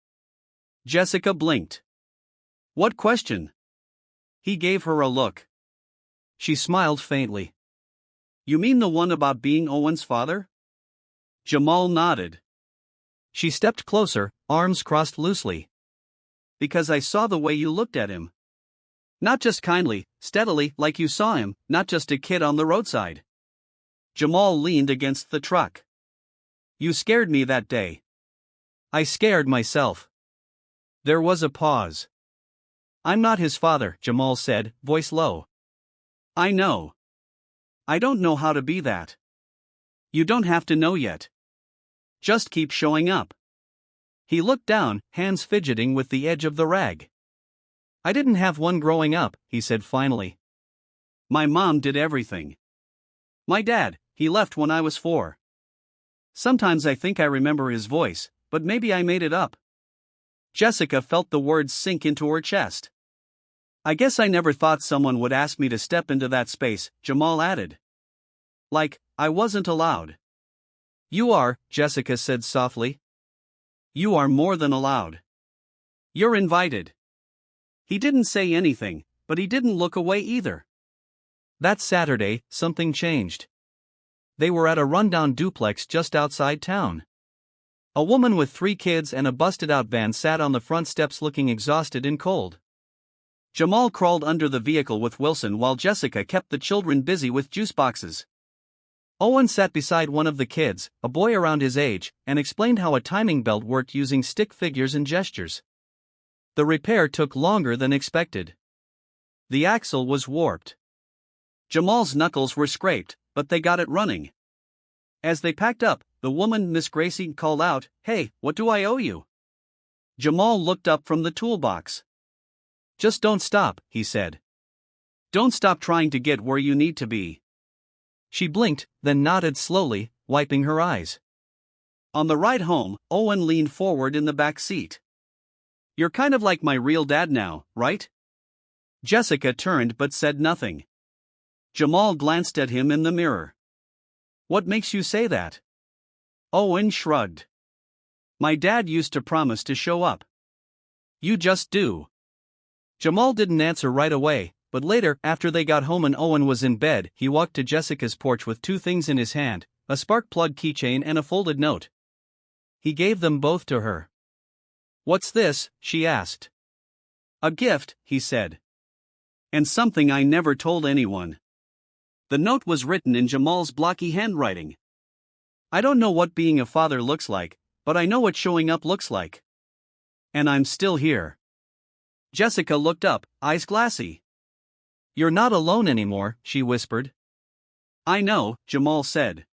Jessica blinked. "What question?" He gave her a look. She smiled faintly. "You mean the one about being Owen's father?" Jamal nodded. She stepped closer, arms crossed loosely. "Because I saw the way you looked at him. Not just kindly, steadily, like you saw him, not just a kid on the roadside." Jamal leaned against the truck. "You scared me that day." "I scared myself." There was a pause. "I'm not his father," Jamal said, voice low. "I know. I don't know how to be that." "You don't have to know yet. Just keep showing up." He looked down, hands fidgeting with the edge of the rag. "I didn't have one growing up," he said finally. My mom did everything. My dad, he left when I was 4. Sometimes I think I remember his voice, but maybe I made it up. Jessica felt the words sink into her chest. I guess I never thought someone would ask me to step into that space, Jamal added. Like, I wasn't allowed. You are, Jessica said softly. You are more than allowed. You're invited. He didn't say anything, but he didn't look away either. That Saturday, something changed. They were at a rundown duplex just outside town. A woman with 3 kids and a busted-out van sat on the front steps looking exhausted and cold. Jamal crawled under the vehicle with Wilson while Jessica kept the children busy with juice boxes. Owen sat beside one of the kids, a boy around his age, and explained how a timing belt worked using stick figures and gestures. The repair took longer than expected. The axle was warped. Jamal's knuckles were scraped, but they got it running. As they packed up, the woman, Miss Gracie, called out, "Hey, what do I owe you?" Jamal looked up from the toolbox. "Just don't stop," he said. "Don't stop trying to get where you need to be." She blinked, then nodded slowly, wiping her eyes. On the ride home, Owen leaned forward in the back seat. "You're kind of like my real dad now, right?" Jessica turned but said nothing. Jamal glanced at him in the mirror. "What makes you say that?" Owen shrugged. "My dad used to promise to show up." "You just do." Jamal didn't answer right away, but later, after they got home and Owen was in bed, he walked to Jessica's porch with 2 things in his hand, a spark plug keychain and a folded note. He gave them both to her. "What's this?" she asked. "A gift," he said. "And something I never told anyone." The note was written in Jamal's blocky handwriting. "I don't know what being a father looks like, but I know what showing up looks like. And I'm still here." Jessica looked up, eyes glassy. "You're not alone anymore," she whispered. "I know," Jamal said.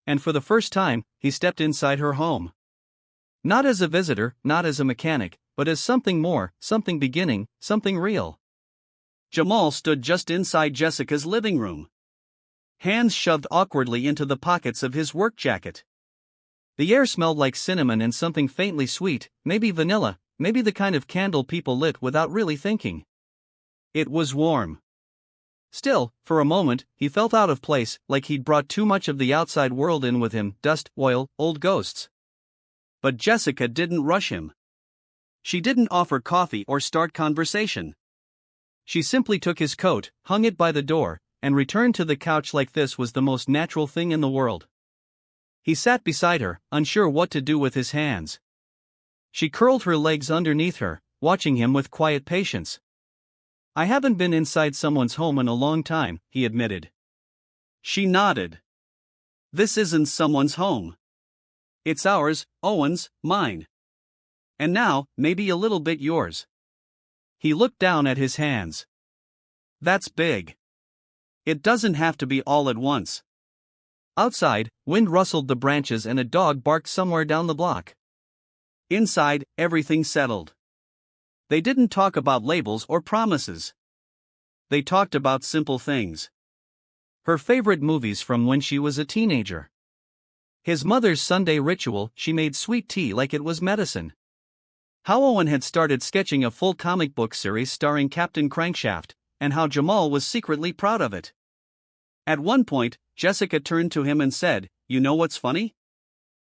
And for the first time, he stepped inside her home. Not as a visitor, not as a mechanic, but as something more, something beginning, something real. Jamal stood just inside Jessica's living room. Hands shoved awkwardly into the pockets of his work jacket. The air smelled like cinnamon and something faintly sweet, maybe vanilla, maybe the kind of candle people lit without really thinking. It was warm. Still, for a moment, he felt out of place, like he'd brought too much of the outside world in with him, dust, oil, old ghosts. But Jessica didn't rush him. She didn't offer coffee or start conversation. She simply took his coat, hung it by the door, and returned to the couch like this was the most natural thing in the world. He sat beside her, unsure what to do with his hands. She curled her legs underneath her, watching him with quiet patience. "I haven't been inside someone's home in a long time," he admitted. She nodded. "This isn't someone's home. It's ours, Owen's, mine. And now, maybe a little bit yours." He looked down at his hands. "That's big. It doesn't have to be all at once." Outside, wind rustled the branches and a dog barked somewhere down the block. Inside, everything settled. They didn't talk about labels or promises. They talked about simple things. Her favorite movies from when she was a teenager. His mother's Sunday ritual, she made sweet tea like it was medicine. How Owen had started sketching a full comic book series starring Captain Crankshaft, and how Jamal was secretly proud of it. At one point, Jessica turned to him and said, "You know what's funny?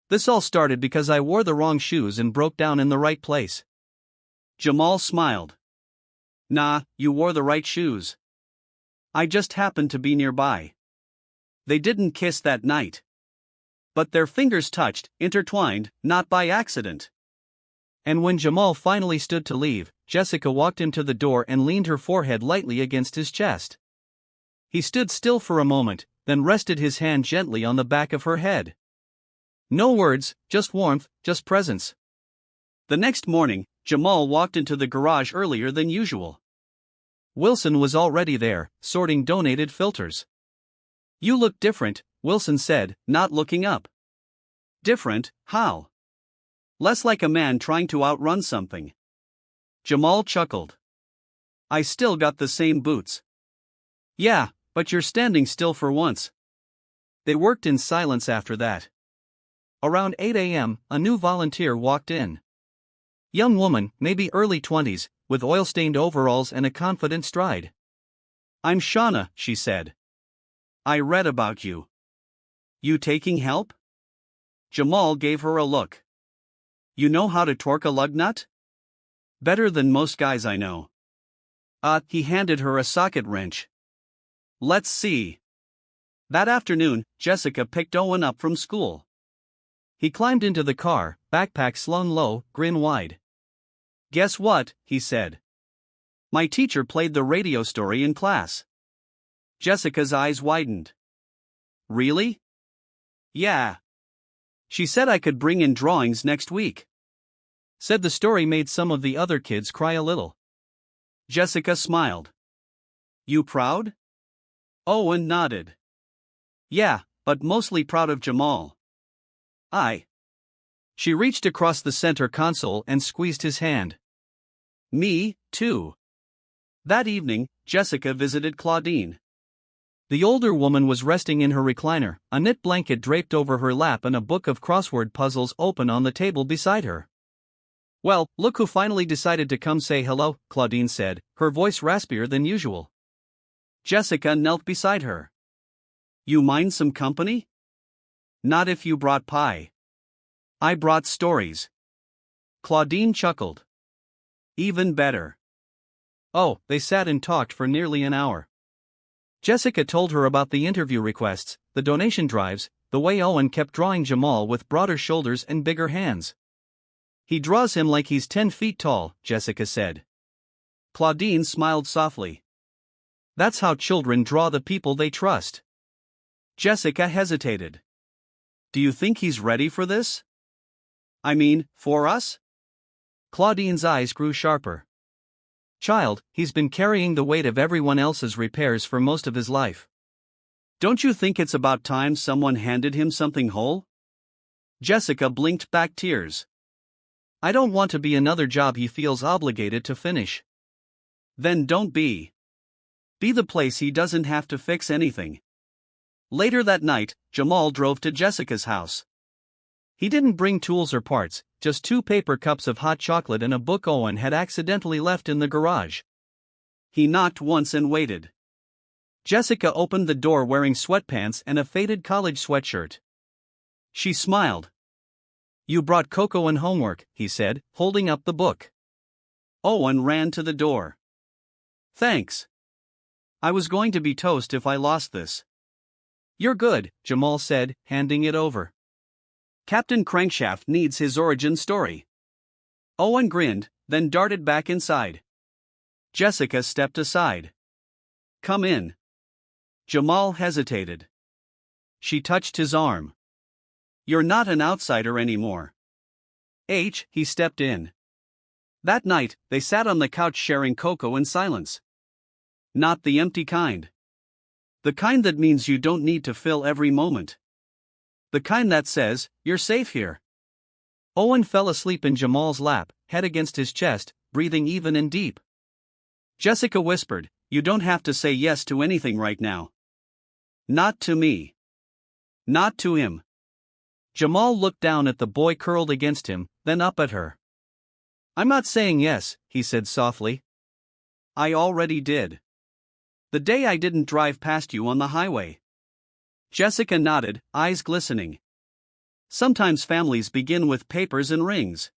This all started because I wore the wrong shoes and broke down in the right place." Jamal smiled. "Nah, you wore the right shoes. I just happened to be nearby." They didn't kiss that night. But their fingers touched, intertwined, not by accident. And when Jamal finally stood to leave, Jessica walked him to the door and leaned her forehead lightly against his chest. He stood still for a moment, then rested his hand gently on the back of her head. No words, just warmth, just presence. The next morning, Jamal walked into the garage earlier than usual. Wilson was already there, sorting donated filters. "You look different," Wilson said, not looking up. "Different, how?" "Less like a man trying to outrun something." Jamal chuckled. "I still got the same boots." Yeah, but you're standing still for once. They worked in silence after that. Around 8 a.m., a new volunteer walked in. Young woman, maybe early 20s, with oil-stained overalls and a confident stride. I'm Shauna, she said. I read about you. You taking help? Jamal gave her a look. You know how to torque a lug nut? Better than most guys I know. He handed her a socket wrench. Let's see. That afternoon, Jessica picked Owen up from school. He climbed into the car, backpack slung low, grin wide. Guess what, he said. My teacher played the radio story in class. Jessica's eyes widened. Really? Yeah. She said I could bring in drawings next week. Said the story made some of the other kids cry a little. Jessica smiled. You proud? Owen nodded. Yeah, but mostly proud of Jamal. She reached across the center console and squeezed his hand. Me, too. That evening, Jessica visited Claudine. The older woman was resting in her recliner, a knit blanket draped over her lap and a book of crossword puzzles open on the table beside her. Well, look who finally decided to come say hello, Claudine said, her voice raspier than usual. Jessica knelt beside her. You mind some company? Not if you brought pie. I brought stories. Claudine chuckled. Even better. Oh, they sat and talked for nearly an hour. Jessica told her about the interview requests, the donation drives, the way Owen kept drawing Jamal with broader shoulders and bigger hands. He draws him like he's 10 feet tall, Jessica said. Claudine smiled softly. That's how children draw the people they trust. Jessica hesitated. Do you think he's ready for this? I mean, for us? Claudine's eyes grew sharper. Child, he's been carrying the weight of everyone else's repairs for most of his life. Don't you think it's about time someone handed him something whole? Jessica blinked back tears. I don't want to be another job he feels obligated to finish. Then don't be. Be the place he doesn't have to fix anything. Later that night, Jamal drove to Jessica's house. He didn't bring tools or parts, just 2 paper cups of hot chocolate and a book Owen had accidentally left in the garage. He knocked once and waited. Jessica opened the door wearing sweatpants and a faded college sweatshirt. She smiled. You brought cocoa and homework, he said, holding up the book. Owen ran to the door. Thanks. I was going to be toast if I lost this. You're good, Jamal said, handing it over. Captain Crankshaft needs his origin story. Owen grinned, then darted back inside. Jessica stepped aside. Come in. Jamal hesitated. She touched his arm. You're not an outsider anymore. He stepped in. That night, they sat on the couch sharing cocoa in silence. Not the empty kind. The kind that means you don't need to fill every moment. The kind that says, you're safe here. Owen fell asleep in Jamal's lap, head against his chest, breathing even and deep. Jessica whispered, you don't have to say yes to anything right now. Not to me. Not to him. Jamal looked down at the boy curled against him, then up at her. I'm not saying yes, he said softly. I already did. The day I didn't drive past you on the highway. Jessica nodded, eyes glistening. Sometimes families begin with papers and rings.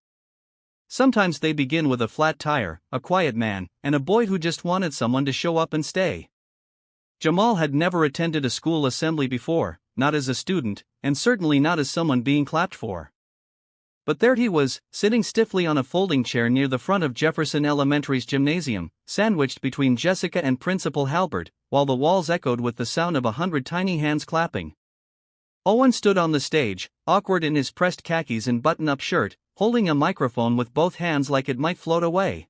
Sometimes they begin with a flat tire, a quiet man, and a boy who just wanted someone to show up and stay. Jamal had never attended a school assembly before, not as a student, and certainly not as someone being clapped for. But there he was, sitting stiffly on a folding chair near the front of Jefferson Elementary's gymnasium, sandwiched between Jessica and Principal Halbert, while the walls echoed with the sound of 100 tiny hands clapping. Owen stood on the stage, awkward in his pressed khakis and button-up shirt, holding a microphone with both hands like it might float away.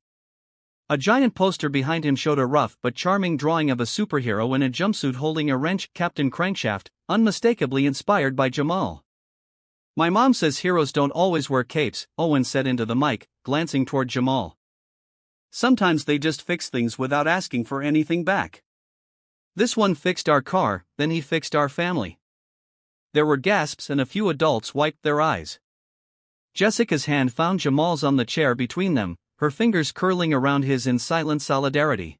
A giant poster behind him showed a rough but charming drawing of a superhero in a jumpsuit holding a wrench, Captain Crankshaft, unmistakably inspired by Jamal. My mom says heroes don't always wear capes, Owen said into the mic, glancing toward Jamal. Sometimes they just fix things without asking for anything back. This one fixed our car, then he fixed our family. There were gasps and a few adults wiped their eyes. Jessica's hand found Jamal's on the chair between them, her fingers curling around his in silent solidarity.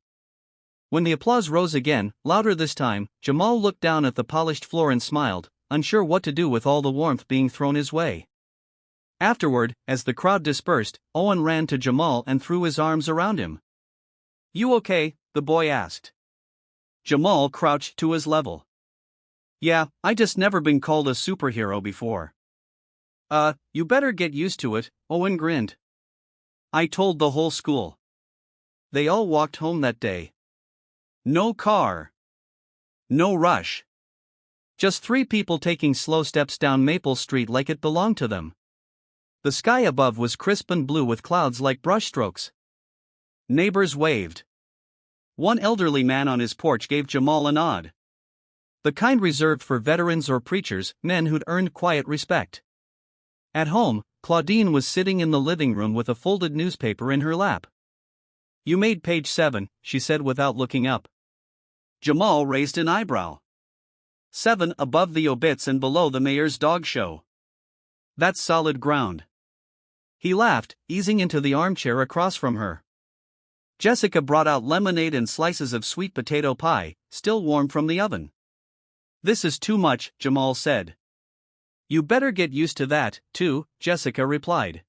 When the applause rose again, louder this time, Jamal looked down at the polished floor and smiled, unsure what to do with all the warmth being thrown his way. Afterward, as the crowd dispersed, Owen ran to Jamal and threw his arms around him. "You okay?" the boy asked. Jamal crouched to his level. "Yeah, I just never been called a superhero before." You better get used to it," Owen grinned. "I told the whole school." They all walked home that day. No car. No rush. Just 3 people taking slow steps down Maple Street like it belonged to them. The sky above was crisp and blue with clouds like brushstrokes. Neighbors waved. One elderly man on his porch gave Jamal a nod. The kind reserved for veterans or preachers, men who'd earned quiet respect. At home, Claudine was sitting in the living room with a folded newspaper in her lap. "You made page 7, she said without looking up. Jamal raised an eyebrow. 7 above the obits and below the mayor's dog show. That's solid ground. He laughed, easing into the armchair across from her. Jessica brought out lemonade and slices of sweet potato pie, still warm from the oven. This is too much, Jamal said. You better get used to that, too, Jessica replied.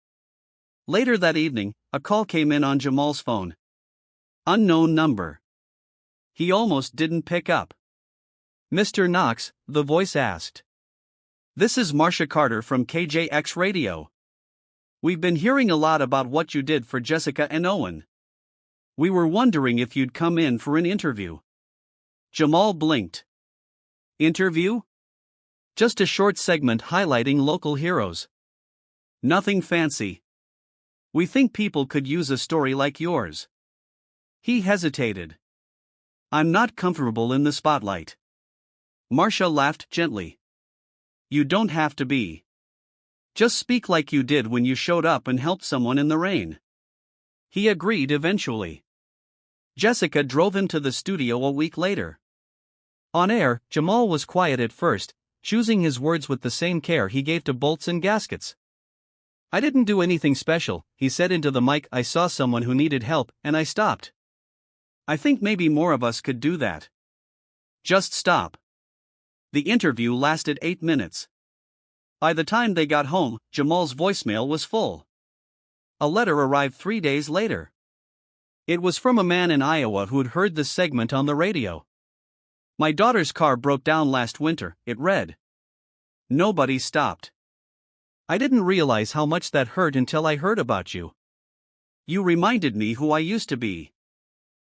Later that evening, a call came in on Jamal's phone. Unknown number. He almost didn't pick up. Mr. Knox, the voice asked. This is Marcia Carter from KJX Radio. We've been hearing a lot about what you did for Jessica and Owen. We were wondering if you'd come in for an interview. Jamal blinked. Interview? Just a short segment highlighting local heroes. Nothing fancy. We think people could use a story like yours. He hesitated. I'm not comfortable in the spotlight. Marcia laughed gently. You don't have to be. Just speak like you did when you showed up and helped someone in the rain. He agreed eventually. Jessica drove him to the studio a week later. On air, Jamal was quiet at first, choosing his words with the same care he gave to bolts and gaskets. I didn't do anything special, he said into the mic. I saw someone who needed help, and I stopped. I think maybe more of us could do that. Just stop. The interview lasted 8 minutes. By the time they got home, Jamal's voicemail was full. A letter arrived 3 days later. It was from a man in Iowa who'd heard the segment on the radio. My daughter's car broke down last winter, it read. Nobody stopped. I didn't realize how much that hurt until I heard about you. You reminded me who I used to be.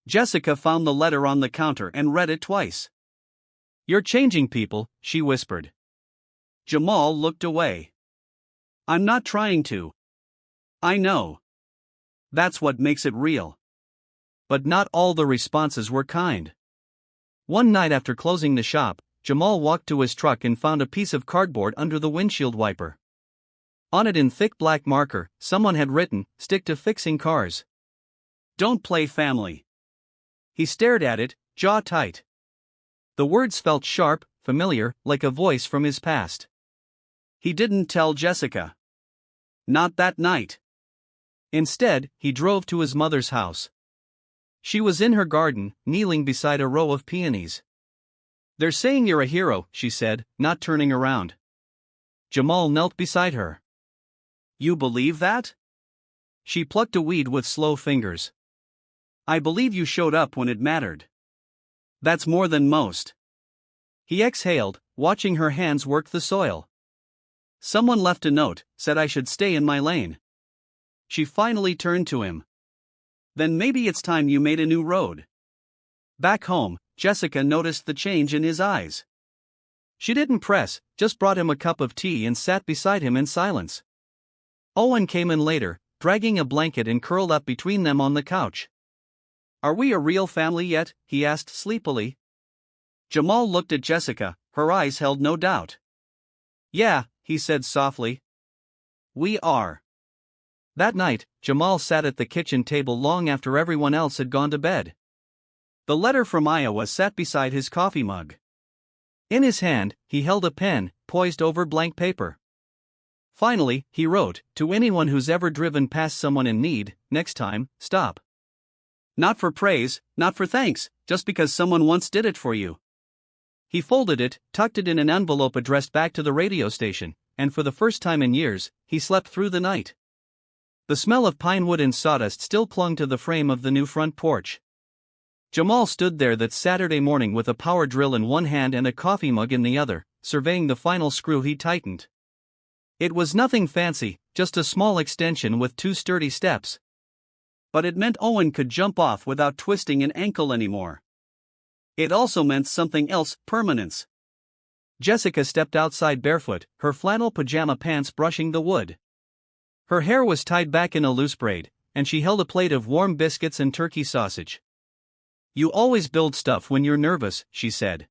Jessica found the letter on the counter and read it twice. You're changing people, she whispered. Jamal looked away. I'm not trying to. I know. That's what makes it real. But not all the responses were kind. One night after closing the shop, Jamal walked to his truck and found a piece of cardboard under the windshield wiper. On it in thick black marker, someone had written, "Stick to fixing cars. Don't play family." He stared at it, jaw tight. The words felt sharp, familiar, like a voice from his past. He didn't tell Jessica. Not that night. Instead, he drove to his mother's house. She was in her garden, kneeling beside a row of peonies. They're saying you're a hero, she said, not turning around. Jamal knelt beside her. You believe that? She plucked a weed with slow fingers. I believe you showed up when it mattered. That's more than most. He exhaled, watching her hands work the soil. Someone left a note, said I should stay in my lane. She finally turned to him. Then maybe it's time you made a new road. Back home, Jessica noticed the change in his eyes. She didn't press, just brought him a cup of tea and sat beside him in silence. Owen came in later, dragging a blanket and curled up between them on the couch. Are we a real family yet? He asked sleepily. Jamal looked at Jessica, her eyes held no doubt. Yeah, he said softly. We are. That night, Jamal sat at the kitchen table long after everyone else had gone to bed. The letter from Iowa sat beside his coffee mug. In his hand, he held a pen, poised over blank paper. Finally, he wrote, "To anyone who's ever driven past someone in need, next time, stop. Not for praise, not for thanks, just because someone once did it for you." He folded it, tucked it in an envelope addressed back to the radio station, and for the first time in years, he slept through the night. The smell of pine wood and sawdust still clung to the frame of the new front porch. Jamal stood there that Saturday morning with a power drill in one hand and a coffee mug in the other, surveying the final screw he tightened. It was nothing fancy, just a small extension with 2 sturdy steps. But it meant Owen could jump off without twisting an ankle anymore. It also meant something else, permanence. Jessica stepped outside barefoot, her flannel pajama pants brushing the wood. Her hair was tied back in a loose braid, and she held a plate of warm biscuits and turkey sausage. "You always build stuff when you're nervous," she said.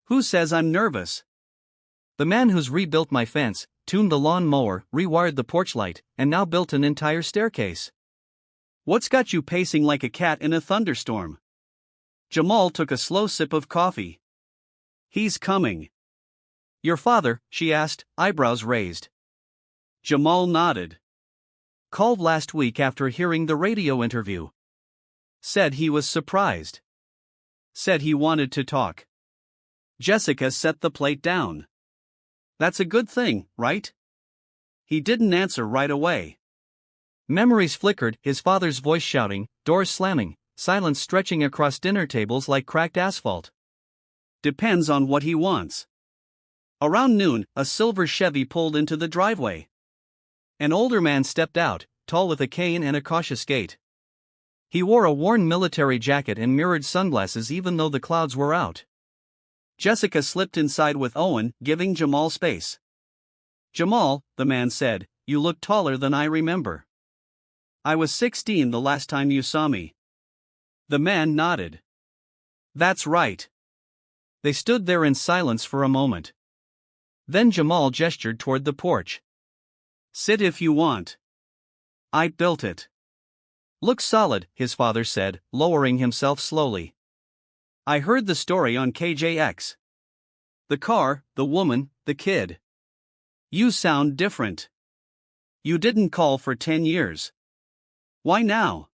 "Who says I'm nervous?" "The man who's rebuilt my fence, tuned the lawn mower, rewired the porch light, and now built an entire staircase. What's got you pacing like a cat in a thunderstorm?" Jamal took a slow sip of coffee. "He's coming." "Your father?" she asked, eyebrows raised. Jamal nodded. "Called last week after hearing the radio interview. Said he was surprised. Said he wanted to talk." Jessica set the plate down. "That's a good thing, right?" He didn't answer right away. Memories flickered, his father's voice shouting, doors slamming, silence stretching across dinner tables like cracked asphalt. "Depends on what he wants." Around noon, a silver Chevy pulled into the driveway. An older man stepped out, tall with a cane and a cautious gait. He wore a worn military jacket and mirrored sunglasses even though the clouds were out. Jessica slipped inside with Owen, giving Jamal space. "Jamal," the man said, "you look taller than I remember. I was 16 the last time you saw me." The man nodded. "That's right." They stood there in silence for a moment. Then Jamal gestured toward the porch. "Sit if you want. I built it." "Looks solid," his father said, lowering himself slowly. "I heard the story on KJX. The car, the woman, the kid. You sound different. You didn't call for 10 years. Why now?"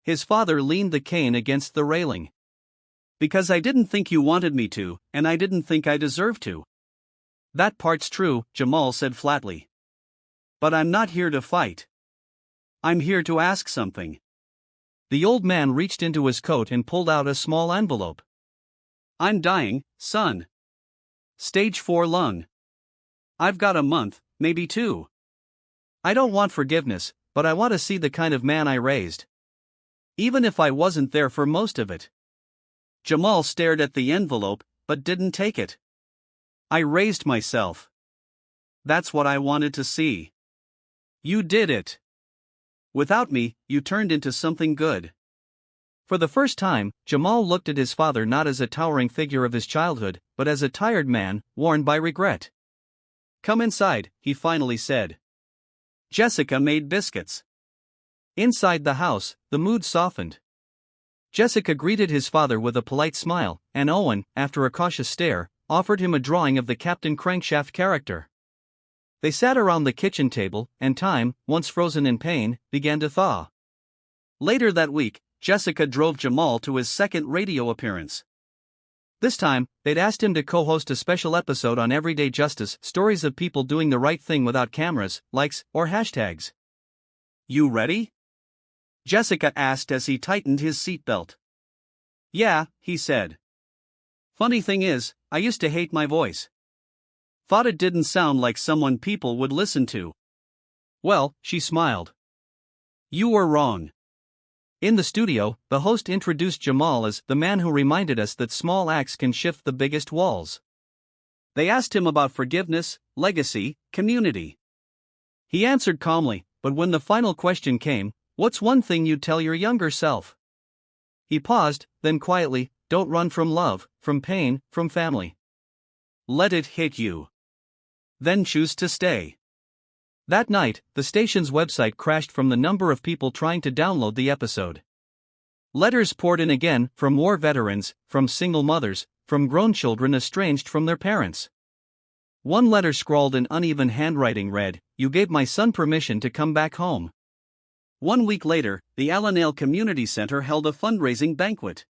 His father leaned the cane against the railing. "Because I didn't think you wanted me to, and I didn't think I deserved to." "That part's true," Jamal said flatly. "But I'm not here to fight. I'm here to ask something." The old man reached into his coat and pulled out a small envelope. "I'm dying, son. Stage 4 lung. I've got a month, maybe 2. I don't want forgiveness, but I want to see the kind of man I raised. Even if I wasn't there for most of it." Jamal stared at the envelope, but didn't take it. "I raised myself. That's what I wanted to see. You did it. Without me, you turned into something good." For the first time, Jamal looked at his father not as a towering figure of his childhood, but as a tired man, worn by regret. "Come inside," he finally said. Jessica made biscuits. Inside the house, the mood softened. Jessica greeted his father with a polite smile, and Owen, after a cautious stare, offered him a drawing of the Captain Crankshaft character. They sat around the kitchen table, and time, once frozen in pain, began to thaw. Later that week, Jessica drove Jamal to his second radio appearance. This time, they'd asked him to co-host a special episode on everyday justice, stories of people doing the right thing without cameras, likes, or hashtags. "You ready?" Jessica asked as he tightened his seatbelt. "Yeah," he said. "Funny thing is, I used to hate my voice. Thought it didn't sound like someone people would listen to." "Well," she smiled. "You were wrong." In the studio, the host introduced Jamal as the man who reminded us that small acts can shift the biggest walls. They asked him about forgiveness, legacy, community. He answered calmly, but when the final question came, "What's one thing you'd tell your younger self?" He paused, then quietly, "Don't run from love, from pain, from family. Let it hit you. Then choose to stay." That night, the station's website crashed from the number of people trying to download the episode. Letters poured in again, from war veterans, from single mothers, from grown children estranged from their parents. One letter scrawled in uneven handwriting read, "You gave my son permission to come back home." 1 week later, the Allenale Community Center held a fundraising banquet.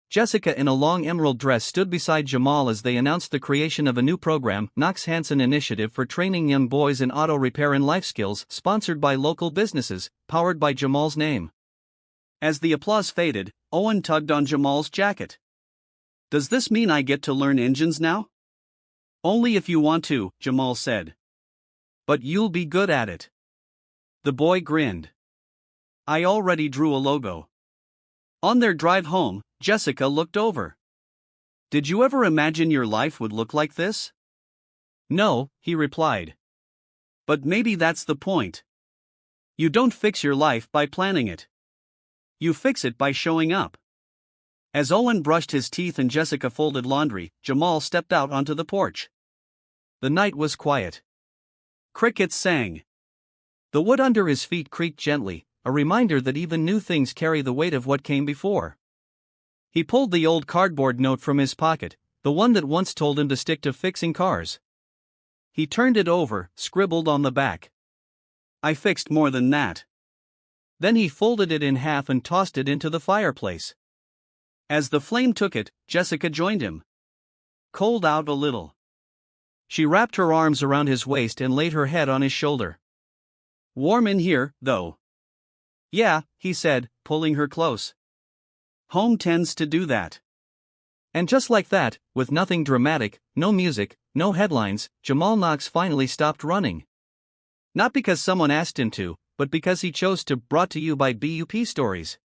Jessica in a long emerald dress stood beside Jamal as they announced the creation of a new program, Knox Hansen Initiative for Training Young Boys in Auto Repair and Life Skills, sponsored by local businesses, powered by Jamal's name. As the applause faded, Owen tugged on Jamal's jacket. "Does this mean I get to learn engines now?" "Only if you want to," Jamal said. "But you'll be good at it." The boy grinned. "I already drew a logo." On their drive home, Jessica looked over. "Did you ever imagine your life would look like this?" "No," he replied. "But maybe that's the point. You don't fix your life by planning it. You fix it by showing up." As Owen brushed his teeth and Jessica folded laundry, Jamal stepped out onto the porch. The night was quiet. Crickets sang. The wood under his feet creaked gently, a reminder that even new things carry the weight of what came before. He pulled the old cardboard note from his pocket, the one that once told him to stick to fixing cars. He turned it over, scribbled on the back, "I fixed more than that." Then he folded it in half and tossed it into the fireplace. As the flame took it, Jessica joined him. Cold out a little. She wrapped her arms around his waist and laid her head on his shoulder. "Warm in here, though." "Yeah," he said, pulling her close. "Home tends to do that." And just like that, with nothing dramatic, no music, no headlines, Jamal Knox finally stopped running. Not because someone asked him to, but because he chose to. Brought to you by BUP Stories.